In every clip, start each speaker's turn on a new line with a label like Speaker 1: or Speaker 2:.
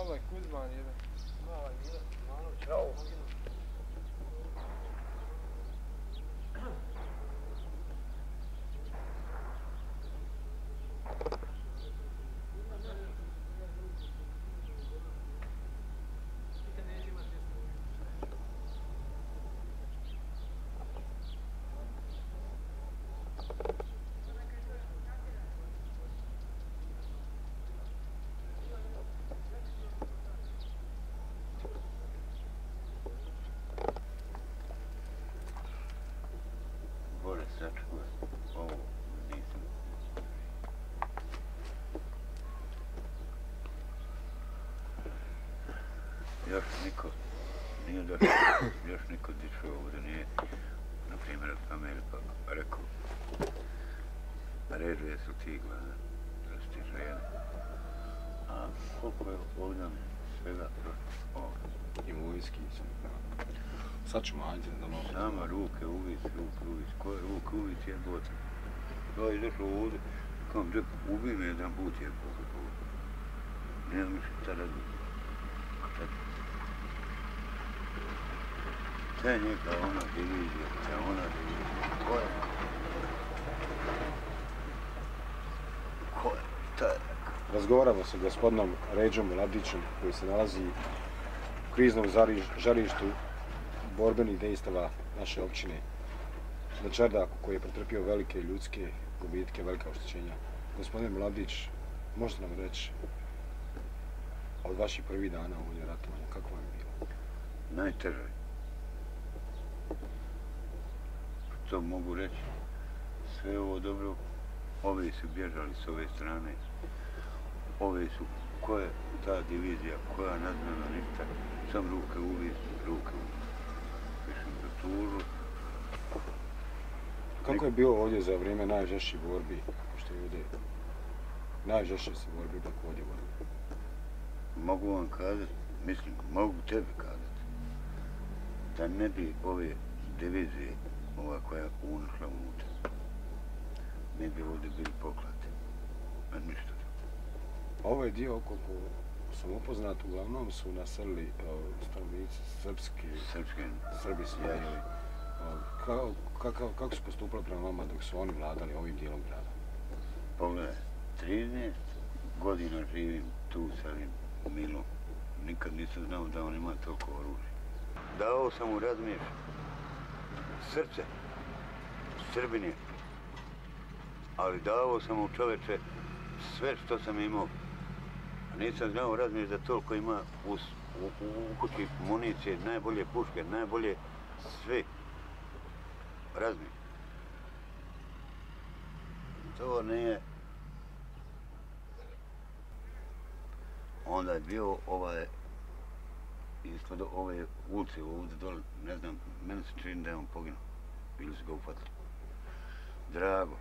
Speaker 1: Ovaj Kuzman jedan.
Speaker 2: Ovaj Mile Kuzmanović, Rao.
Speaker 3: Bože, sačuvaj. Ovo nisam. Još niko nije došao, još niko dišao ovdje nije, na primjer, od kamere pa rekao, ređu jesu ti gladan, da su ti žene. A koliko je ovdje svega došlo?
Speaker 4: Imovinski sam. Sad ćemo, ajde da malo...
Speaker 3: Sama ruke uvic. Koje ruke uvic je bote? Da je došao ovdje, kao džep, ubij me jedan put je bote. Nema mi šta razmišljati. Te neka ona divizija, te ona divizija. Ko je? Ko je? Šta je?
Speaker 4: Razgovaramo sa gospodinom Ređom Mladićem koji se nalazi u kriznom žarištu borbenih dejstava naše općine na Čerdaku koji je pretrpio velike ljudske gubitke, velika oštećenja. Gospodin Mladić, možete nam reći od vaših prvih dana ovdje ratovanja, kako vam je bilo?
Speaker 3: Najteže. Što mogu reći? Sve ovo dobro, ovi su bježali s ove strane. Ovi su, ko je ta divizija, koja nadmena ništa, sam ruke uviz. Mislim da tužu.
Speaker 4: Kako je bilo ovdje za vrijeme najžešćih borbi, pošto je ovdje najžešće se borbi kako ovdje borbi?
Speaker 3: Mogu vam kazati, mislim, mogu tebi kazati, da ne bi ove divizije, ova koja je unušla unutra, ne bi ovdje bili poklati. A ništa drugo.
Speaker 4: Ovaj dio, koliko sam upoznat, uglavnom su naselili stanovnici Srbi su bili. Kako su postupali prema vama dok su oni vladali ovim dijelom grada?
Speaker 3: Pogledaj, 13 godina živim tu sa ovim Milom. Nikad nisam znao da on ima toliko oružja. Dao sam mu razmiješ srce Srbine, ali dao sam mu čoveče sve što sam imao. Nisam znao razmiješ da toliko ima u kući municije, najbolje puške, najbolje sve. Razmiješ. To nije. Onda je bio ispod ove ulice ovdje dole, ne znam, meni se čini da je on poginuo. Bili su ga ufatili. Drago.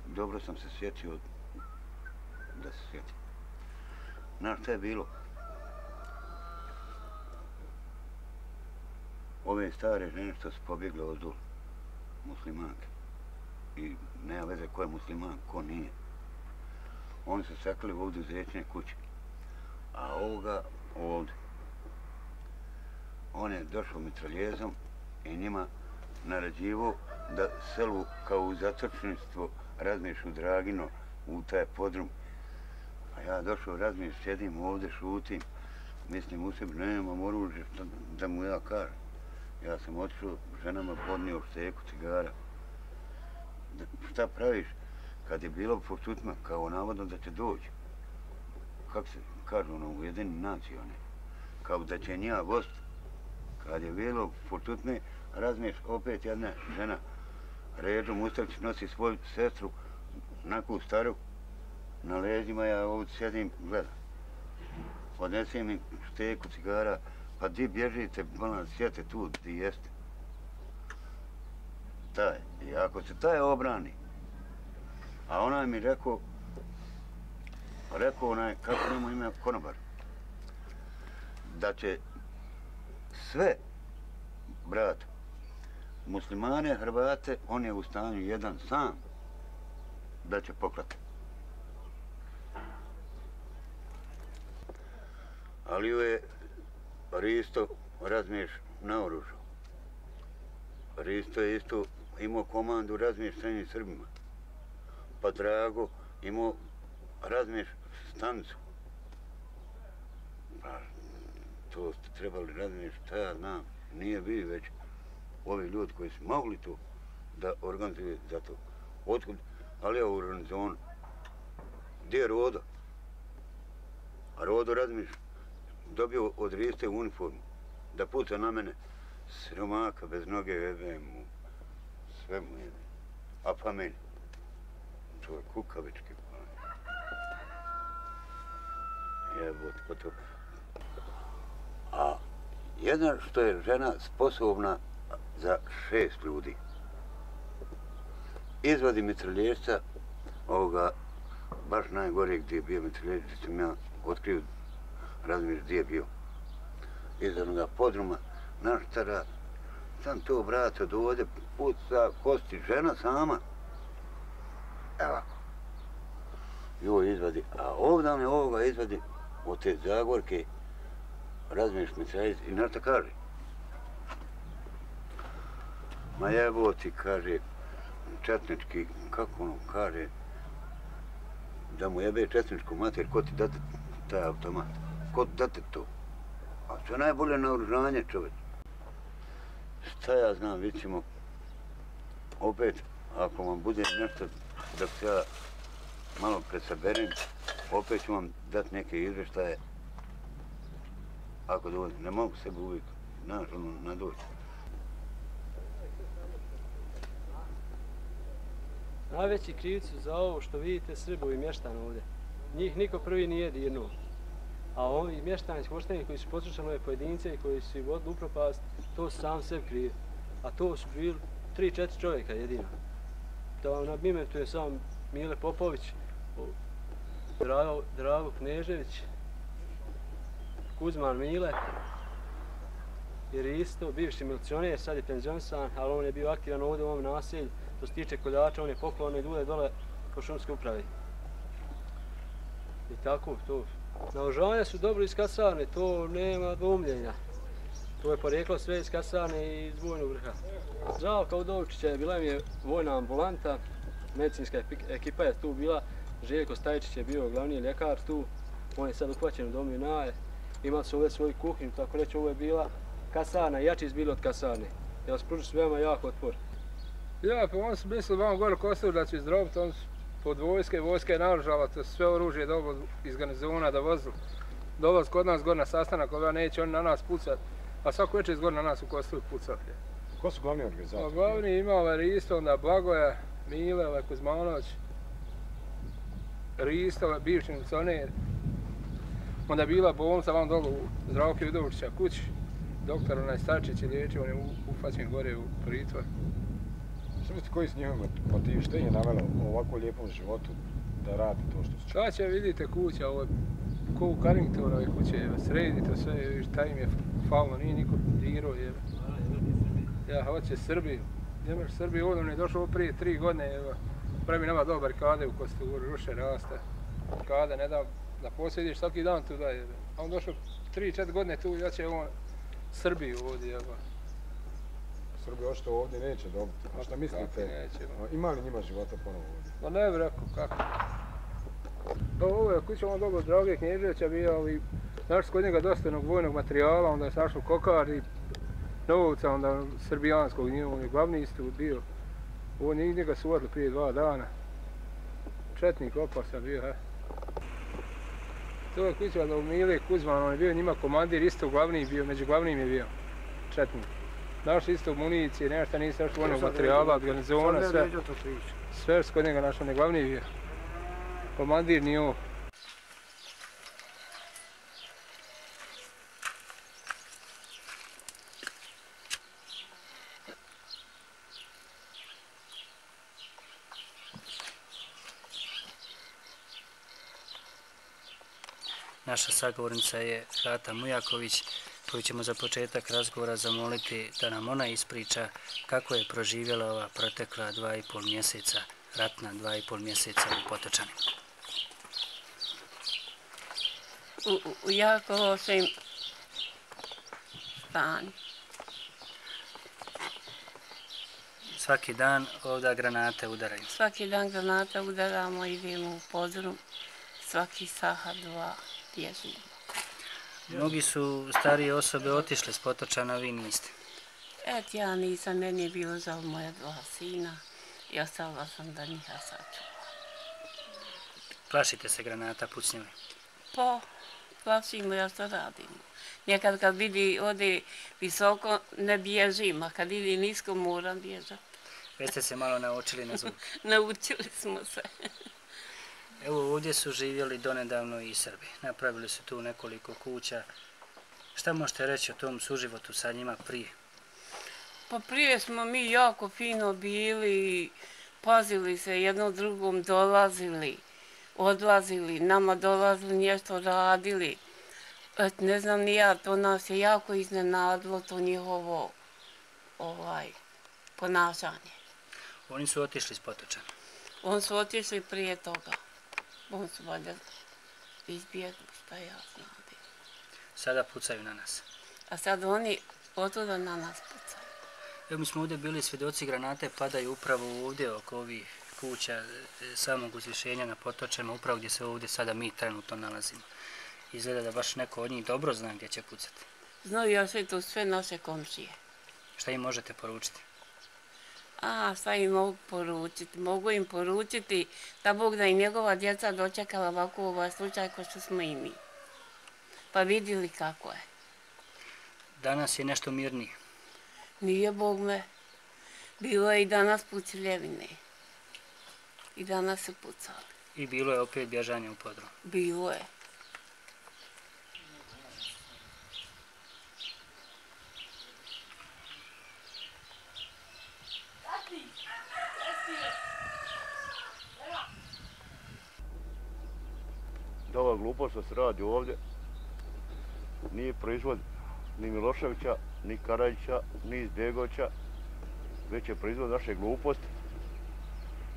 Speaker 3: Dobro sam se sjetio da se sjetim. Znaš šta je bilo? Ove stare žene što su pobjegle od dole, muslimanke. I nema veze ko je musliman, ko nije. Oni su sakrili ovdje u zečne kuće. A ovoga ovdje. On je došao mitraljezom i njima naređivo da selu kao u zatočništvo razmiješu Dragino u taj podrum. A ja došao razmiješ, sjedim ovdje, šutim, mislim u sebi, nemam oružje da mu ja kažem. Ja sam otišao, ženama podnio šteku cigara. Šta praviš kad je bilo poštutma, kao navodno da će doći? Kako se kažu u Ujedinjenim nacijama, kao da će nja gost. Kad je bilo poštutme, razmiješ opet jedna žena, Ređo Mustavić nosi svoju sestru, naku staru, na leđima, ja ovdje sjedim, gledam. Odnesem im šteku cigara, pa di bježite, bolan, sjete tu, di jeste. Taj, i ako se taj obrani, a ona mi rekao onaj, kako njemu ime, konobar, da će sve, brat, muslimane, Hrvate, on je u stanju jedan sam, da će poklati. ali je Risto Razmješ naoružao. Risto je isto imao komandu Razmješ srednjim Srbima. Pa Drago imao Razmješ stanicu. Pa to ste trebali Razmješ, šta ja znam, nije bio već ovi ljudi koji su mogli to da organizuju za to. Otkud, ali je u organizonu. Gdje je Rodo? A Rodo Razmješ dobio od Riste uniformu da puca na mene. Siromaka bez noge jebe mu, sve mu jebe. A pa meni. To je kukavički plan. Jebot, pa to. A jedna što je žena sposobna za 6 ljudi. Izvadi mitralješca ovoga, baš najgore gdje je bio mitralješca, gdje sam ja otkrio Razmješ gdje je bio. Iz onoga podruma naštara, sam to braco dovode, puca kosti, žena sama. Evo. Joj izvadi, a ovdje ovoga izvadi od te Zagorke, Razmješ mitralješca i našta kaže. Ma jebo ti, kaže, četnički, kako ono kaže, da mu jebe četničku mater, ko ti date taj automat? Ko ti date to? A to je najbolje naoružanje, čovječ. Šta ja znam, vidit ćemo, opet, ako vam bude nešto dok se ja malo presaberem, opet ću vam dati neke izveštaje. Ako dođe, ne mogu sebe uvijek, znaš, ono, nadoći.
Speaker 1: Najveći krivci za ovo što vidite Srbovi mještani ovdje. Njih niko prvi nije dirnuo. A ovi mještani skošteni koji su poslušali ove pojedince i koji su ih vodili u propast, to su sam sebi krivi. A to su bili 3-4 čovjeka jedino. Da vam nabimentuje sam Mile Popović, Drago Knežević, Kuzman Mile, jer isto bivši milicioner, sad je penzionisan, ali on je bio aktivan ovdje u ovom naselju. Što se tiče koljača, on je poklonio ljude dole po šumske uprave. I tako, to. Naoružanja su dobro iz kasarne, to nema dvomljenja. To je poreklo sve iz kasarne i iz vojnog vrha. Zdravka Udovčića, bila mi je vojna ambulanta, medicinska ekipa je tu bila, Željko Stajčić je bio glavni ljekar tu, on je sad uhvaćen u domu Junaje, imali su ovdje svoju kuhinju, tako reći ovo je bila kasarna, jači izbili od kasarne. Ja vas pružu s veoma jako otpor.
Speaker 2: Ja, pa on su mislili vam gore Kosovo da će izdrobiti, on su pod vojska je naoružala, to sve oružje dobro iz garnizona da vozili. Dolazi kod nas gore na sastanak, ali neće oni na nas pucati, a svako večer izgore na nas u Kosovu pucati.
Speaker 4: Ko su glavni organizatori?
Speaker 2: Glavni imao Risto, onda Blagoja, Mile, Kuzmanović, Risto, bivši milicioner. Onda je bila bolnica vam dolu u Zdravke Udovčića kući. Doktor onaj Starčić je liječio, on je ufaćen gore u pritvor.
Speaker 4: Što mislite, koji su njihovi motivi? Što je navelo u ovako lijepom životu da radi to što su čuli?
Speaker 2: Šta će, vidite kuća, ovo je ko u Carringtonove kuće, sredite sve, šta im je falno, nije niko dirao. Ja hoće Srbiju. Nemaš Srbiju, on je došao prije 3 godine, pravi nama dobar barikade u Kosturu, ruše raste. Barikade, ne da posjediš svaki dan tu da je. A on došao 3-4 godine tu, ja će on Srbiju ovdje.
Speaker 4: Srbija ošto ovdje neće dobiti. A šta mislite, ima li njima života ponovo ovdje?
Speaker 2: Pa ne bi rekao kako. Pa ovo je kuća on dobro Drage Knježevića bio, ali našli kod njega dosta vojnog materijala, onda je našao kokar i novca, onda srbijanskog, on je glavni isto bio. Ovo njega su vodili prije 2 dana. Četnik opasan bio, To je kuća od Mile Kuzman, on je bio njima komandir, isto glavni bio, među glavnim je bio četnik. Našli isto municije, nešto nisi našli vojnog materijala, od garnizona, sve. Sve kod njega našao, ne glavni bio. Komandir nije ovo.
Speaker 5: Naša sagovornica je Rata Mujaković, koju ćemo za početak razgovora zamoliti da nam ona ispriča kako je proživjela ova protekla 2,5 mjeseca, ratna 2,5 mjeseca u Potočanima.
Speaker 6: u jako lošem stanju.
Speaker 5: Svaki dan ovdje granate udaraju.
Speaker 6: Svaki dan granate udaramo, idemo u podrum, svaki sahat, dva bježimo.
Speaker 5: Mnogi su starije osobe otišle s Potočana, vi niste.
Speaker 6: Ja nisam, meni je bilo žao moja dva sina i ostala sam da njih sačuvam.
Speaker 5: Plašite se granata pucnjave?
Speaker 6: Pa, plašimo, ja što radimo. Nekad kad vidi ode visoko ne bježim, a kad ide nisko moram bježati.
Speaker 5: Već ste se malo naučili na zvuk.
Speaker 6: Naučili smo se.
Speaker 5: Evo ovdje su živjeli donedavno i Srbi. Napravili su tu nekoliko kuća. Šta možete reći o tom suživotu sa njima prije?
Speaker 6: Pa prije smo mi jako fino bili, pazili se jedno drugom, dolazili, odlazili, nama dolazili, nešto radili. Ne znam ni ja, to nas je jako iznenadilo, to njihovo ponašanje.
Speaker 5: Oni su otišli s Potočana.
Speaker 6: Oni su otišli prije toga. Oni su valjda izbjegli, šta ja znam.
Speaker 5: Sada pucaju na nas.
Speaker 6: A sad oni otuda na nas pucaju.
Speaker 5: Evo mi smo ovdje bili svjedoci, granate padaju upravo ovdje oko ovih kuća samog uzvišenja na Potočama, upravo gdje se ovdje sada mi trenutno nalazimo. Izgleda da baš neko od njih dobro zna gdje će pucati.
Speaker 6: Znaju ja to sve naše komšije.
Speaker 5: Šta im možete poručiti?
Speaker 6: Šta im mogu poručiti? Mogu im poručiti da Bog da i njegova djeca dočekala ovako ovaj slučaj ko što smo i mi. Pa vidjeli kako je.
Speaker 5: Danas je nešto mirnije.
Speaker 6: Nije Bog me. Bilo je i danas pucljevine. I danas se pucali.
Speaker 5: I bilo je opet bježanje u podrum.
Speaker 6: Bilo je.
Speaker 7: Da ova glupost što se radi ovdje nije proizvod ni Miloševića, ni Karađića, ni Izbjegovića, već je proizvod naše gluposti.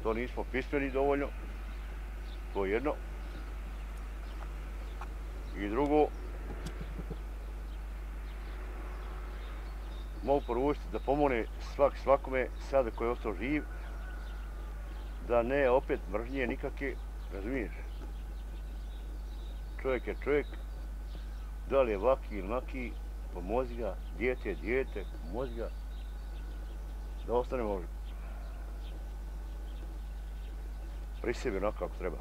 Speaker 7: To nismo pismeni dovoljno, to je jedno. I drugo, mogu poručiti da pomogne svakome sada koji je ostao živ, da ne opet mržnje nikakve, razumiješ? Čovjek je čovjek, da li je vaki ili naki, pomozi ga, dijete je dijete, pomozi ga, da ostanemo pri sebi onako kako treba.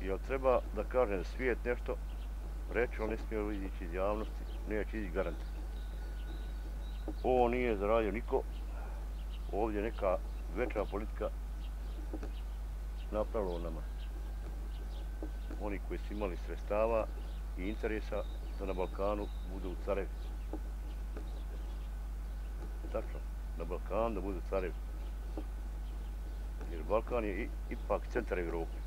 Speaker 7: Jel treba da kaže da svijet nešto reći, on ne smije izići iz javnosti, neće ići garant. Ovo nije zaradio niko, ovdje neka večna politika napravila nama. Oni koji su imali sredstava i interesa da na Balkanu budu carevi. Tačno, na Balkanu da budu carevi. Jer Balkan je ipak centar Evrope.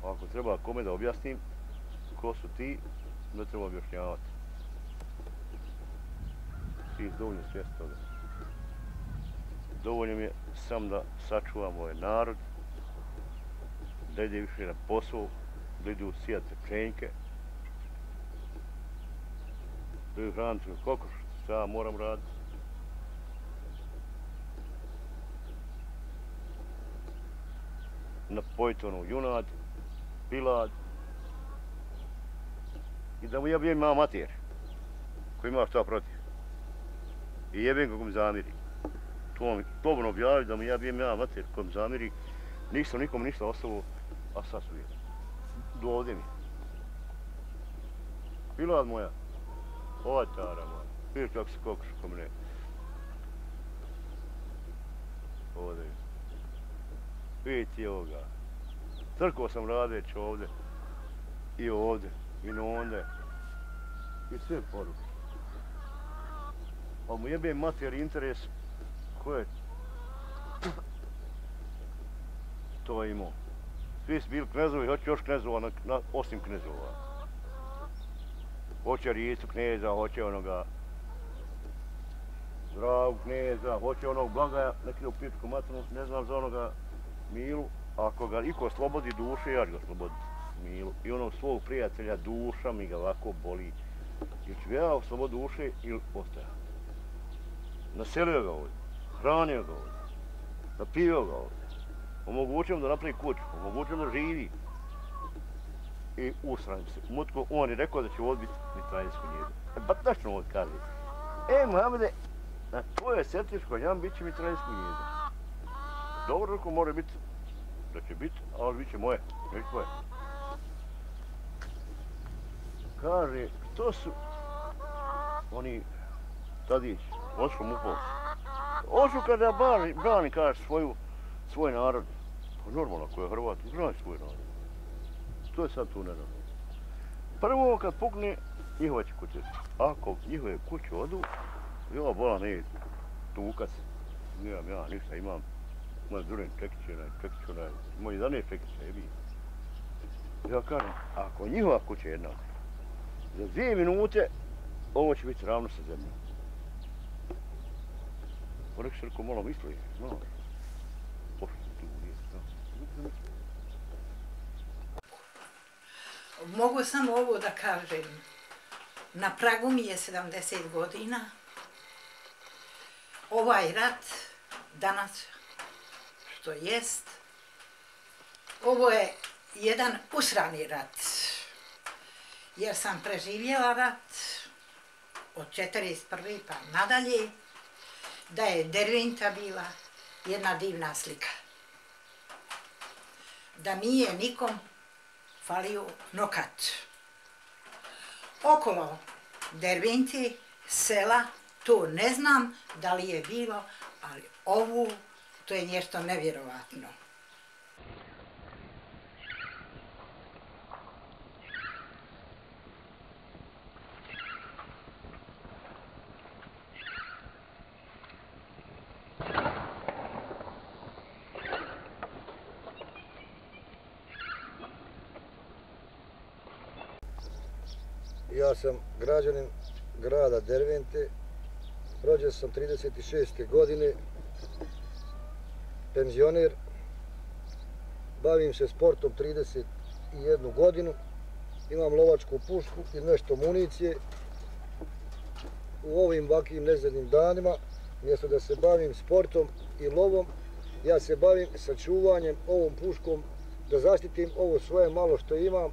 Speaker 7: Ako treba kome da objasnim ko su ti, ne treba objašnjavati. Ti dovoljno svjesni toga. Dovoljno mi je sam da sačuvam ovaj narod, da ide više na posao, da idu sijati pšenjke, da idu hraniti kokoš, što ja moram raditi. Napojiti ono junad, pilad i da mu jebim ima mater koji ima šta protiv. I jebim kako mi zamiri. To mi objavi da mu jebim ja mater koji mi zamiri. Nisam nikom ništa ostavio, a sad su je. Do ovdje mi. Pilad moja, ova tara moja, vidiš kako se kokoš ko mene. Ovdje. Vidite ovoga. Trkao sam radeć ovdje, i ovdje, i ondje, i sve poruke. Ali mu jebem mater interes, ko je to imao. Svi su bili knezovi, hoće još knezova, osim knezova. Hoće Rijecu kneza, hoće onoga Zdravog Kneza, hoće onog Blagaja, neki u pičku maternu, ne znam za onoga Milu, ako ga iko slobodi duše, ja ću ga sloboditi Milu. I onog svog prijatelja duša mi ga ovako boli. Ili ću ja slobodu duše ili ostaja. Naselio ga ovdje, hranio ga ovdje, napio ga ovdje, omogućio mu da napravi kuću, omogućio mu da živi. I usranim se. Mutko, on je rekao da će ovdje biti mitraljsko gnijezdo. Pa tačno ovdje kaže. Mohamede, na tvoje setničko njam bit će mitraljsko gnijezdo. Dobro, rekao, mora biti, da će biti, ali bit će moje, neće tvoje. Kaže, to su oni Tadić, Oško Mupov. Oško kada brani, kaže, svoj narod. Pa normalno, ako je Hrvat, brani svoj narod. To je sad tu nedavno. Prvo kad pukne, njihova će kuće. Ako njihove kuće odu, ja bola ne tukac. Nemam ja ništa, imam moj drugi čekić onaj, moj 11 čekića je bio. Ja kažem, ako njihova kuća jedna, za 2 minute ovo će biti ravno sa zemljom. Rekao se, malo misli, malo. Pošto se tu nije,
Speaker 8: Mogu samo ovo da kažem. Na pragu mi je 70 godina. Ovaj rat, danas što jest, ovo je jedan usrani rat. Jer sam preživjela rat od 41. pa nadalje, da je Derventa bila jedna divna slika. Da nije nikom falio nokat. Okolo Dervente, sela, to ne znam da li je bilo, ali ovo, to je nešto nevjerovatno.
Speaker 9: Ja sam građanin grada Dervente, rođen sam 36. godine, penzioner, bavim se sportom 31 godinu, imam lovačku pušku i nešto municije. U ovim ovakvim nezadnim danima, mjesto da se bavim sportom i lovom, ja se bavim sačuvanjem ovom puškom, da zaštitim ovo svoje malo što imam,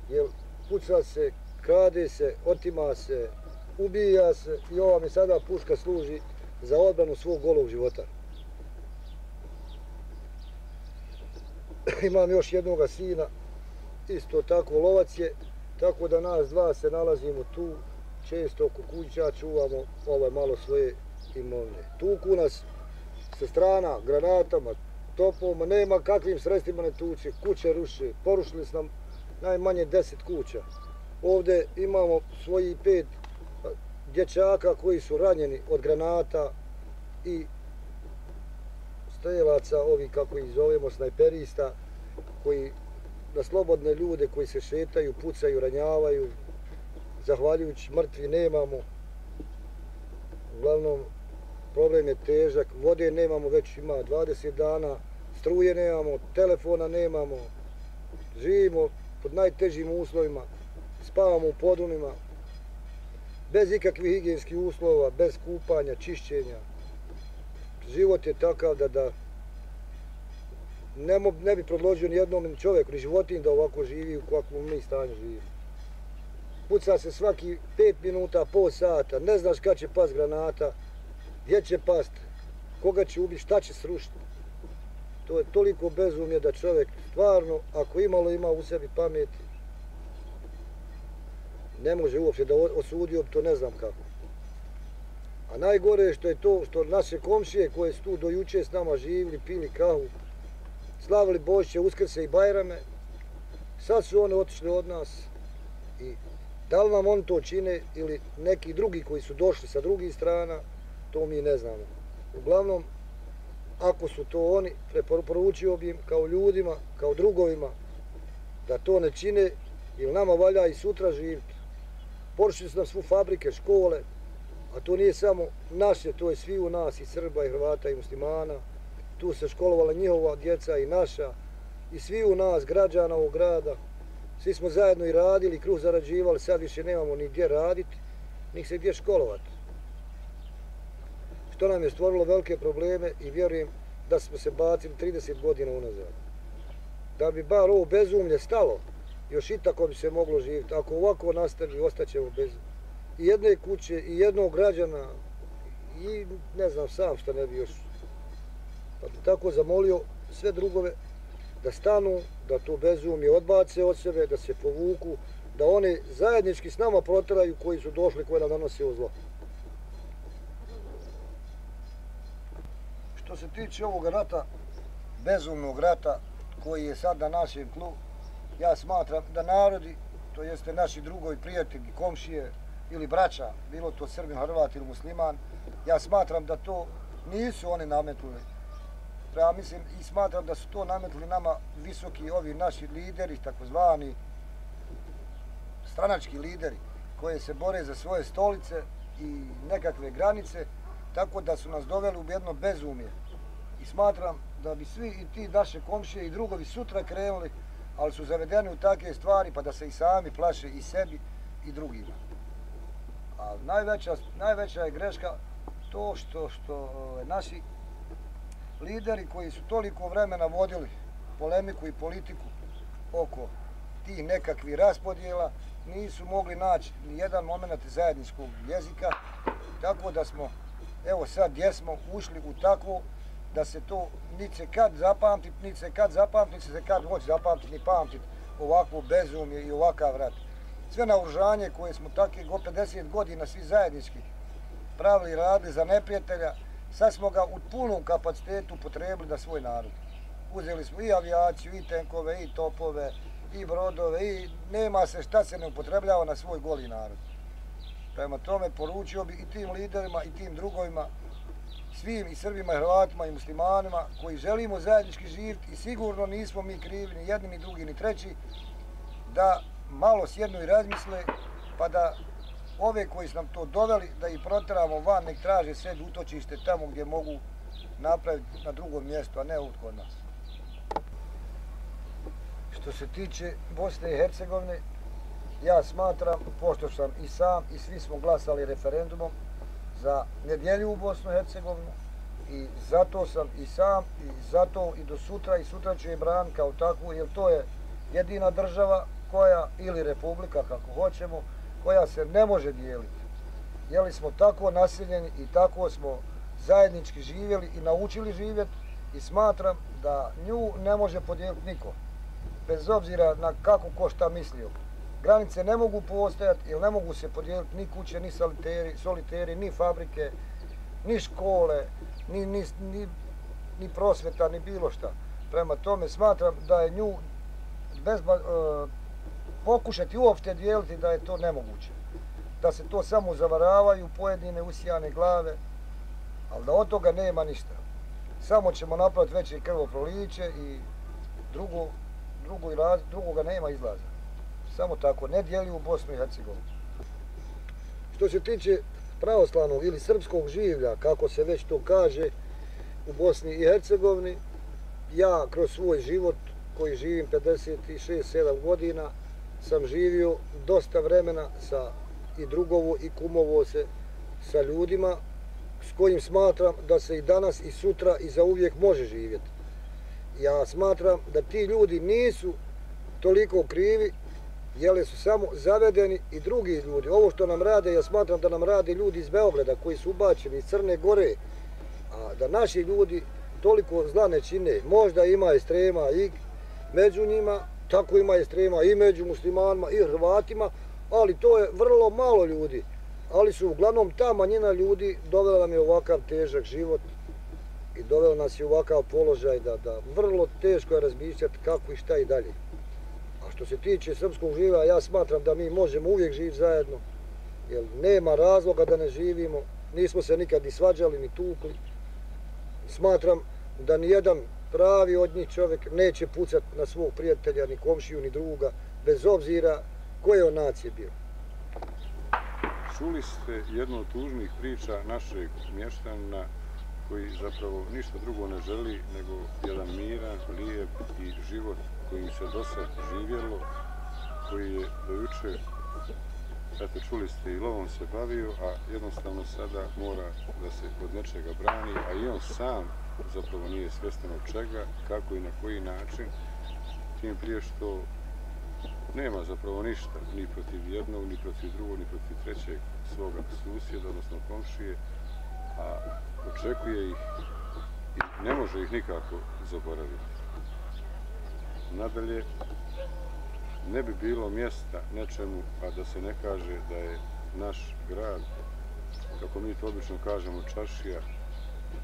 Speaker 9: jer puca se, krade se, otima se, ubija se i ova mi sada puška služi za odbranu svog golog života. Imam još jednoga sina, isto tako lovac je, tako da nas dva se nalazimo tu, često oko kuća čuvamo malo svoje imovine. Tuku nas sa strana, granatama, topom, nema kakvim sredstvima ne tuče, kuće ruše, porušili su nam najmanje 10 kuća. Ovdje imamo svojih 5 dječaka koji su ranjeni od granata i strelaca, ovi kako ih zovemo, snajperista, koji na slobodne ljude koji se šetaju, pucaju, ranjavaju. Zahvaljujući mrtvi nemamo. Uglavnom, problem je težak, vode nemamo, već ima 20 dana, struje nemamo, telefona nemamo, živimo pod najtežim uslovima, spavamo u podrumima, bez ikakvih higijenskih uslova, bez kupanja, čišćenja. Život je takav da ne bi predložio ni jednom čovjeku, ni životinji da ovako živi u kakvom mi stanju živimo. Puca se svaki 5 minuta, pol sata, ne znaš kad će past granata, gdje će past, koga će ubiti, šta će srušiti. To je toliko bezumje da čovjek stvarno, ako imalo ima u sebi pameti, ne može uopće da osudio, to ne znam kako. A najgore je što je to što naše komšije koje su tu do juče s nama živili, pili kahu, slavili Božiće, Uskrse i Bajrame, sad su oni otišli od nas i da li nam oni to čine ili neki drugi koji su došli sa drugih strana, to mi ne znamo. Uglavnom, ako su to oni, preporučio bi im kao ljudima, kao drugovima, da to ne čine, jer nama valja i sutra živjeti. Porušili su nam svu fabrike, škole, a to nije samo naše, to je svi u nas, i Srba, i Hrvata, i muslimana. Tu se školovala njihova djeca i naša, i svi u nas, građana ovog grada. Svi smo zajedno i radili, kruh zarađivali, sad više nemamo ni gdje raditi, ni se gdje školovati. Što nam je stvorilo velike probleme i vjerujem da smo se bacili 30 godina unazad. Da bi bar ovo bezumlje stalo, još i tako bi se moglo živjeti. Ako ovako nastavi, ostaćemo bez i jedne kuće, i jednog građana, i ne znam sam šta ne bi još. Pa bi tako zamolio sve drugove da stanu, da to bezumlje odbace od sebe, da se povuku, da oni zajednički s nama proteraju koji su došli, koji nam nanose ovo zlo. Što se tiče ovog rata, bezumnog rata koji je sad na našem tlu, ja smatram da narodi, to jeste naši drugovi, prijatelji, komšije ili braća, bilo to Srbin, Hrvat ili musliman, ja smatram da to nisu oni nametnuli. Ja mislim i smatram da su to nametnuli nama visoki ovi naši lideri, takozvani stranački lideri, koji se bore za svoje stolice i nekakve granice, tako da su nas doveli u jedno bezumje. I smatram da bi svi i ti naše komšije i drugovi sutra krenuli, ali su zavedeni u takve stvari pa da se i sami plaše i sebi i drugima. A najveća je greška to što naši lideri koji su toliko vremena vodili polemiku i politiku oko tih nekakvih raspodjela nisu mogli naći ni jedan moment zajedničkog jezika, tako da smo, evo sad gdje smo ušli u takvo da se to niti se kad zapamtiti, niti se kad moći zapamtiti, ni pamtiti ovakvo bezumje i ovakav rat. Sve naoružanje koje smo takve 50 godina svi zajednički pravili i radili za neprijatelja, sad smo ga u punom kapacitetu potrebili na svoj narod. Uzeli smo i avijaciju, i tenkove, i topove, i brodove, i nema se šta se ne upotrebljava na svoj goli narod. Prema tome poručio bi i tim liderima i tim drugovima, svim i Srbima, i Hrvatima, i muslimanima koji želimo zajednički živjeti i sigurno nismo mi krivi, ni jedni, ni drugi, ni treći, da malo sjednu i razmisle, pa da ove koji su nam to doveli, da ih proteramo van, nek traže sve utočište tamo gdje mogu napraviti na drugom mjestu, a ne ovdje kod nas. Što se tiče Bosne i Hercegovine, ja smatram, pošto sam i sam i svi smo glasali referendumom za nedjeljivu Bosnu i Hercegovinu, i zato sam i sam, i zato i do sutra, i sutra ću je braniti kao takvu, jer to je jedina država koja, ili republika kako hoćemo, koja se ne može dijeliti. Jer smo tako naseljeni i tako smo zajednički živjeli i naučili živjeti, i smatram da nju ne može podijeliti niko, bez obzira na kako ko šta mislio. Granice ne mogu postojati jer ne mogu se podijeliti ni kuće, ni soliteri, ni fabrike, ni škole, ni prosveta, ni bilo šta. Prema tome smatram da je nju pokušati uopšte dijeliti da je to nemoguće. Da se to samo zavaravaju pojedine usijane glave, ali da od toga nema ništa. Samo ćemo napraviti veće krvoproliće i drugoga nema izlaza. Samo tako, ne dijeli u Bosnu i Hercegovinu. Što se tiče pravoslavnog ili srpskog življa, kako se već to kaže u Bosni i Hercegovini, ja kroz svoj život koji živim 56-7 godina sam živio dosta vremena i drugovo i kumovo se sa ljudima s kojim smatram da se i danas i sutra i zauvijek može živjeti. Ja smatram da ti ljudi nisu toliko krivi, jer su samo zavedeni i drugi ljudi. Ovo što nam rade, ja smatram da nam rade ljudi iz Beograda koji su ubačeni iz Crne Gore, a da naši ljudi toliko zla ne čine. Možda ima ekstrema i među njima, tako ima ekstrema i među muslimanima i Hrvatima, ali to je vrlo malo ljudi. Ali su uglavnom ta manjina ljudi dovela nam je ovakav težak život i dovela nas je u ovakav položaj da vrlo teško je razmišljati kako i šta i dalje. A što se tiče srpskog življa, ja smatram da mi možemo uvijek živjeti zajedno, jer nema razloga da ne živimo, nismo se nikad ni svađali, ni tukli. Smatram da nijedan pravi od njih čovjek neće pucati na svog prijatelja, ni komšiju, ni druga, bez obzira koje on nacije bio.
Speaker 10: čuli ste jednu od tužnih priča našeg mještanina koji zapravo ništa drugo ne želi nego jedan miran, lijep i život kojim se do sad živjelo, koji je do juče, eto čuli ste, i lovom se bavio, a jednostavno sada mora da se od nečega brani, a i on sam zapravo nije svjestan od čega, kako i na koji način, tim prije što nema zapravo ništa, ni protiv jednog, ni protiv drugog, ni protiv trećeg svoga susjeda, odnosno komšije, a očekuje ih i ne može ih nikako zaboraviti. Nadalje, ne bi bilo mjesta nečemu, a da se ne kaže da je naš grad, kako mi to obično kažemo, čaršija,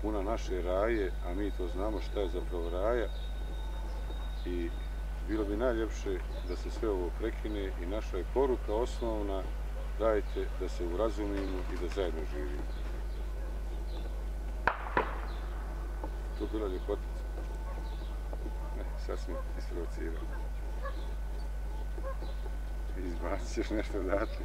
Speaker 10: puna naše raje, a mi to znamo šta je zapravo raja, i bilo bi najljepše da se sve ovo prekine i naša je poruka osnovna, dajte da se urazumimo i da zajedno živimo. To bila ljepotica. Ne, sad smo isprovocirali. Izbacit ćeš nešto dati.